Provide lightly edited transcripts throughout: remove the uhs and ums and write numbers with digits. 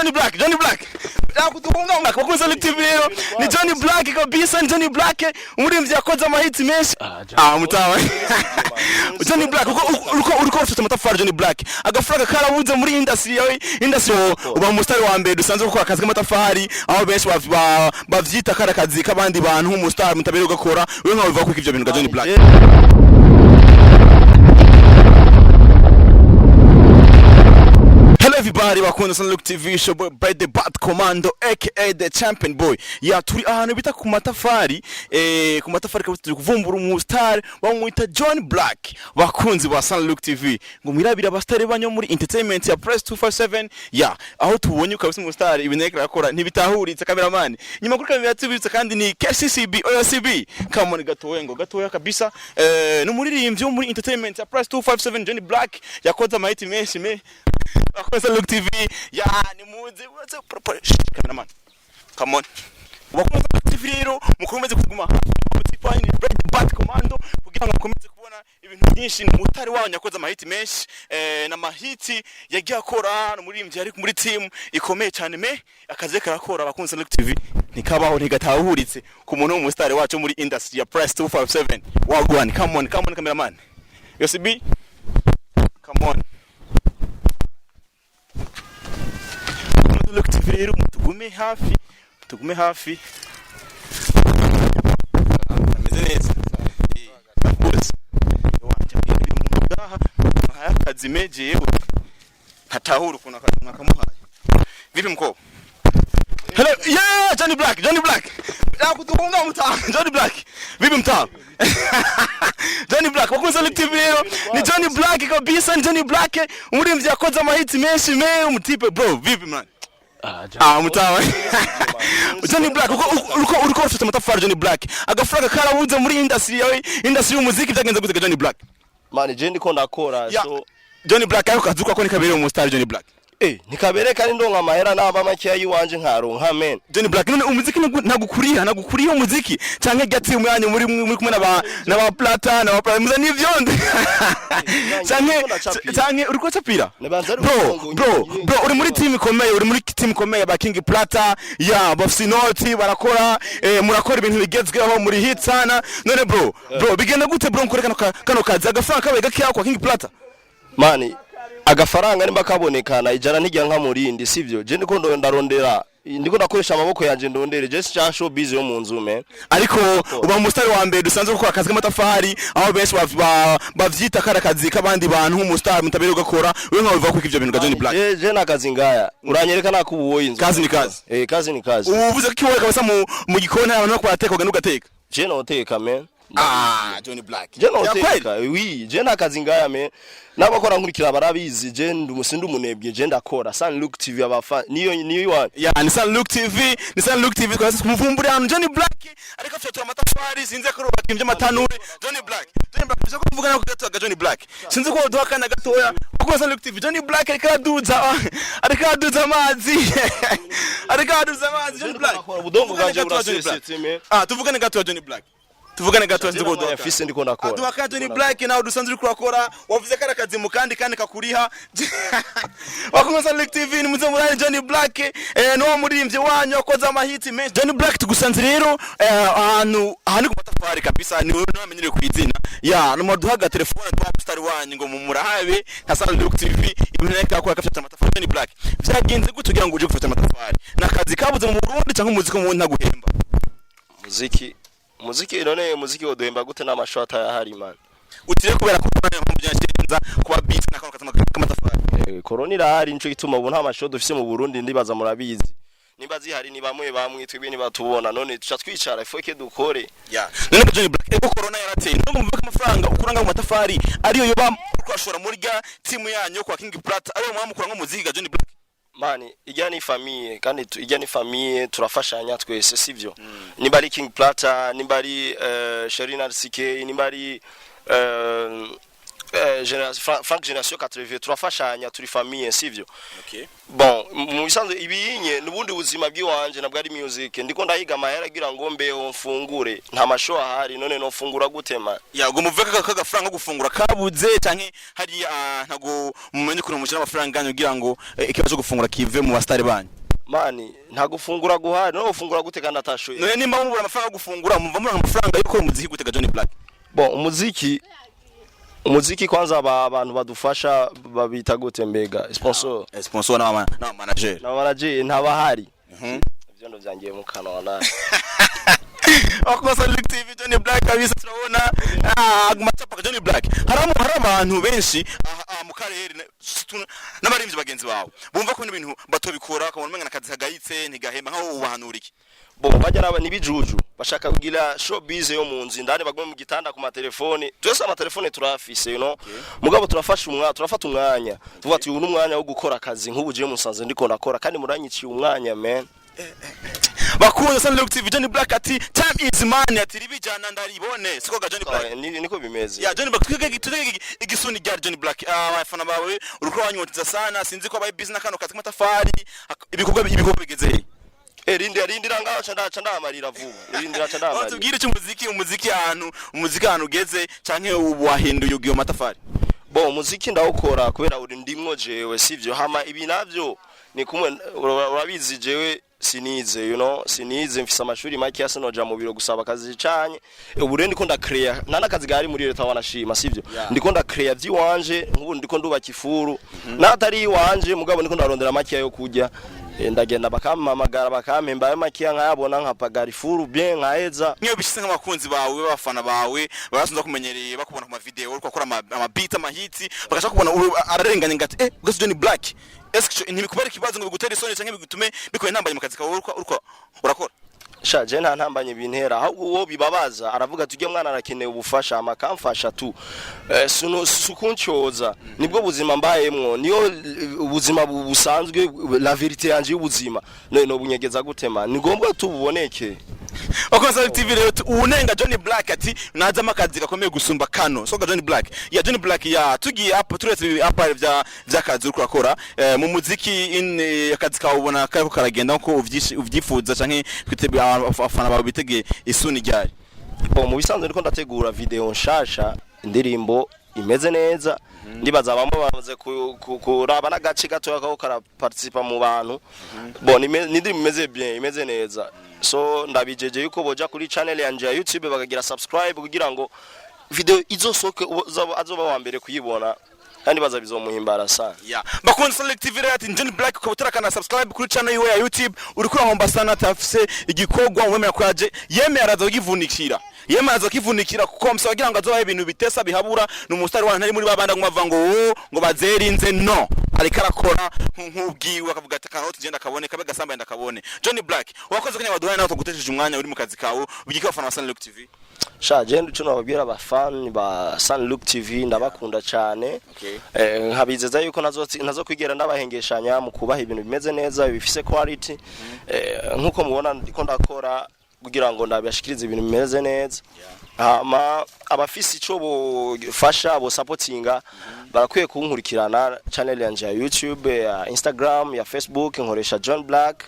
Johnny Black. Bakunze TV rero ni Johnny Black kabisa, ni Johnny Black umuririmbyi yakoze amahiti menshi. Mutawa. Johnny Black uko ufite amatafari Johnny Black. Agafraga karabuze muri industry uba umustar wa mbere dusanzwe gukora akazi k'amatafari aho benshi bavyita karakazi kabandi bantu nk'umustar mutabere ugakora we nkawe biva ku ivyo bintu ga Johnny Black. Hello everybody, welcome to Look TV show by the Bad Commando aka the Champion Boy. Ya turi ahantu bita ku matafari kabutse kuvumbura umustar bamwita Johnny Black. Bakunzi ba Look TV ngo mwirabira abastari banyo muri entertainment ya Press 247. Ya aho tubonye ukabise umustar ibinekera yakora ntibitahuritse cameraman. Nyuma kuri kamera tubitse kandi ni KCCB OCB. Come on gatoya kabisa. No muririmbyi muri entertainment ya Press 257 Johnny Black yakoze amahiti menshi Bakunze Look TV ya ni muzi what's up cameraman come on bakunze Look TV rero mukomeze kuguma hafi ni Bad Commando kugira ngo mukomeze kubona ibintu byinshi mutari wanyu yakoze amahiti menshi na mahiti yagiye akora muri imvye ari muri team ikomeye cyane akaze karakora bakunze Look TV nikabaho ntigatahuritse ku muntu w'umustar wacu muri industry ya Press 257 wagwan come on cameraman OCB come on Look TV rero tugume hafi ameze neza bose wanje mu gaha akazi meje yewe hatahura kuna akamuhaye vipi mko hello yeah Johnny Black kutukunga mtaa Johnny Black vipi mtaa Johnny Black bakunze Look TV rero ni Johnny Black kabisa, ni Johnny Black umuririmbyi yakoze amahiti menshi umutipe bro vipi man mutawa Johnny Black uko ufite amatafari Johnny Black agafraga karabuze muri industry y'umuziki byagenze gute Johnny Black man je ndiko ndakora so Johnny Black ariko kazuka ko nikabere umustar Johnny Black nikabere kandi ndonka amahera naba makeya yiwanje nkaronka men Johnny Black none umuziki nagukuriye umuziki canke gati umwanya muri kumwe na plata na muza nivyondo canke uriko chapira bro uri muri team ikomeye ba King Plata ya Bofsinoti barakora murakora ibintu bigezweho muri hit sana none bro bigenda gute bro nkorekana kano kazi agafanga kabe gakiya kwa King Plata mani agafaranga nimba kabonekana ijana nijya nka murindi sivyo je ndiko ndarondera ndiko nakoresha amaboko yanje ndondere je cha show busy yo munzu me ariko uba umustar wa mbere dusanzwe gukora akazi k'amatafari aho benshi bavyita karakazi kabandi bantu nk'umustar mutabere ugakora we nkawe biva ku ivyo bintu ga Johnny Black. Je nakazi ngaya uranyereka nakubuwoye inzu kazi ni kazi kazi ni kazi uvuze ko kiwoye kabisa mu gikoni abantu bakora teka ugateka je noteka men Johnny Black je noteka oui je nakazi ngaya men nabakora nkurikira barabizi je ndumusindu munebwe je ndakora Look TV abafa niyo ya ni Look TV kwa sasa kumuvumbura hano Johnny Black ariko afite amatafari sinze ko rubaka imvye matanure Johnny Black byo kuvugana ko gato Johnny Black sinze ko duhakana gatoya kuko Look TV Johnny Black ariko aduza amazi Johnny Black ubudongo bwanje burasesetse me tuvugane gato Johnny Black tuvugane gato nziko do afise ndiko ndakora aduka Johnny Black nawe dusanzwe kurakora wavuze karakazi mukandi kakuriha wakunza Look TV ni muze murane Johnny Black no muririmbyi wanyu akoze amahiti menshi Johnny Black tugusanze rero ahantu ku matafari kabisa ni wowe namenyere kwizina ya no muduhaga telefone twa star wanyu ngo mumurahabe nka Look TV imeneka ko akafite amatafari Johnny Black byagenze gutugira ngo uje gufata amatafari nakazi kabuze mu Burundi cyangwa umuziki mu ntaguhemba muziki woduhemba gute n'amashota yahari man utire kubera ko byashenza kuba beat na kamatafari corona irahari nico gituma ubu nta mashodo dufise mu Burundi ndibaza murabizi nimba zihari ni bamwe twebwe ni batubona none tuca twicara ifoke dukore none Johnny Black eko corona yarateye no mvuga amafaranga ukuranga mu matafari ariyo yoba kwashora muri ga team yanyu kwa King Plata ariyo mwamukura ngo muziki ga Johnny Black mani ijya ni famille kandi ijya ni famille turafashanya twese sivyo nimba ari King Plata nimba ari Sherina CK nimba ari Frank Generation 80 turafashanya turi famille sivyo. Okay. Bon mu bisanzwe ibinye nubundi buzima bw'iwanje nabwo ari music ndiko ndahiga amahera agira ngo mbeho mfungure nta masho ahari none no fungura gutema. Ya ngo muveka kagafaranga gufungura kabuze canke hari ntago mumenye kuno mushira amafaranga ganyo kugira ngo ikibazo gufungura kive mu bastari banyu. Mani nta gufungura guhari no ufungura guteka natashoye. None nimba mubura amafaranga gufungura mumva muri amafaranga yuko umuziki guteka Johnny Black. Bon umuziki kwanza abantu badufasha babita gute mbega sponsor na manager ntabahari ivyo ndo vyangiye mu kanwa na Akosa Look TV Johnny Black kabisa turabona agumata Johnny Black hari abantu benshi mu karere n'abarimvye bagenzi bawe bumva ko ibintu batobikora akabona umenga nakazi kagayitse ntigahema nkaho ubahanura iki bo bajya nibijuju bashaka kugira showbiz yo mu nzi ndane bagwe mu gitanda ku matelefone twese amatelefone turafise mugabo turafata umwanya tuvuga ati uyu n'umwanya wo gukora akazi nk'ubuje musanze ndiko ndakora kandi muranyiciye umwanya man bakunze Sun Look TV Johnny Black ati time is money ati ribijana ndaribone siko ga Johnny Black niko bimeze ya Johnny Black twige igisuni rya Johnny Black abafana bawe uruko wanyotiza sana sinzi ko abaye business kano kazi matafari ibikorwa bigeze rindira ngaho candaca ndamarira vuba rindira candamarira batubwire cyo umuziki ahantu ugeze canke ubu wahinduye ugiyo matafari bo umuziki ndawukora kubera uri ndimwo jewe sivyo hama ibi navyo ni kumwe urabizi jewe sinize sinize mfise amashuri make asinoja mu biro gusaba akazi canye ubu rero ndiko ndakrea nana kazi gari muri leta wanashima sivyo ndiko ndakrea vyiwanje nk'ubu ndiko ndubaka ifuru natari iwanje mugabo ndiko ndarondera make yo kujya ndagenda bakamamagara bakampemba make nkayabona nkapagara ifuru bien nkaheza niyo bishise nk'abakunzi bawe bafana bawe barasunza kumenyereye bakubona ku ma video uriko akora ama beat ama hits bakashaka kubona ararenganye ngati ugase Johnny Black est-ce que ntibikubera kibazo ngo bigutere isoni canke bigutume bikoye ntambaye mu kazi kawe uriko urakora shaje nta ntambanye bintera ahubwo uwo bibabaza aravuga tujye mwana arakeneye ubufasha amakamfasha tu sukunchoza nibwo buzima mbayemwo niyo ubuzima busanzwe la vérité yanje y'ubuzima no bunyegeza gutema ni ngombwa tububoneke Akosa TV rero unenga Johnny Black ati naza amakazi gakomeye gusumba kano soga Johnny Black ya Johnny Black ya tugiye up turetse apa vyakazi uriko akora mu muziki akazi kawe ubona kako karagenda nko uvyifuza canke twitebe abafana bawe bitege isuni ryari bo mu bisanzwe ndiko ndategura video nshasha indirimbo imeze neza ndibaza bamwe bamaze kuraba nagace gato kako karaparticipa mu bantu bo nindi imeze bien imeze neza so ndabijeje yuko boja kuri channel yanje ya YouTube bakagira subscribe kugira ngo video izosoke azoba wa mbere kuyibona kandi baza bizomuhimbara sana bakunze Sun TV ati Johnny Black ukabutara kana subscribe kuri channel yiwe ya YouTube uriko ahomba sana tafise igikogwa wemera kwaje yemera azogivunikira kuko msabagira ngo azoba ibintu bitesa bihabura n'umustar wa ntari muri babanda ngo bazerinze no ariko arakora nk'ubwiwe akavuga ati kanoti genda kabone kabe gasamba ndakabone Johnny Black wakoze kanya baduhaye nawe tugutesheje umwanya uri mu kazi kawe bugika abafana ba Sun Look TV Shaje cyo nababwira abafani ba Sun Look TV ndabakunda cyane nkabizeza yuko nazo kwigera ndabahengeshanya mu kubaha ibintu bimeze neza bifise quality nkuko mubona ndiko ndakora kugira ngo ndabashikirize ibintu bimeze neza abafisi ico bofasha bo supportinga barakwiye kunkurikirana channel yanje ya YouTube ya Instagram ya Facebook nkoresha John Black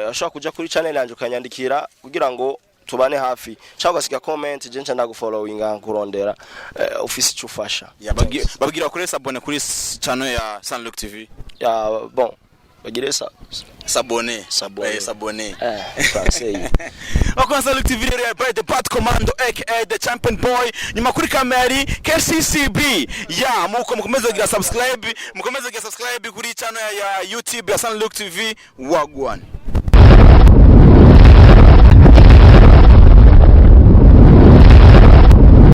ashaka kuja kuri channel yanje ukanyandikira kugira ngo tubane hafi cyangwa gasiga comment je nca ndagufollowinga nkurondera office cyufasha bagira kuri abone kuri channel ya Sun Look TV bon bagire s'abonner français Sun Look TV rero by the Bad Commando aka the Champion Boy nyuma kuri kamera KCCB mukomeze kugira subscribe kuri channel ya YouTube ya Sun Look TV wagwan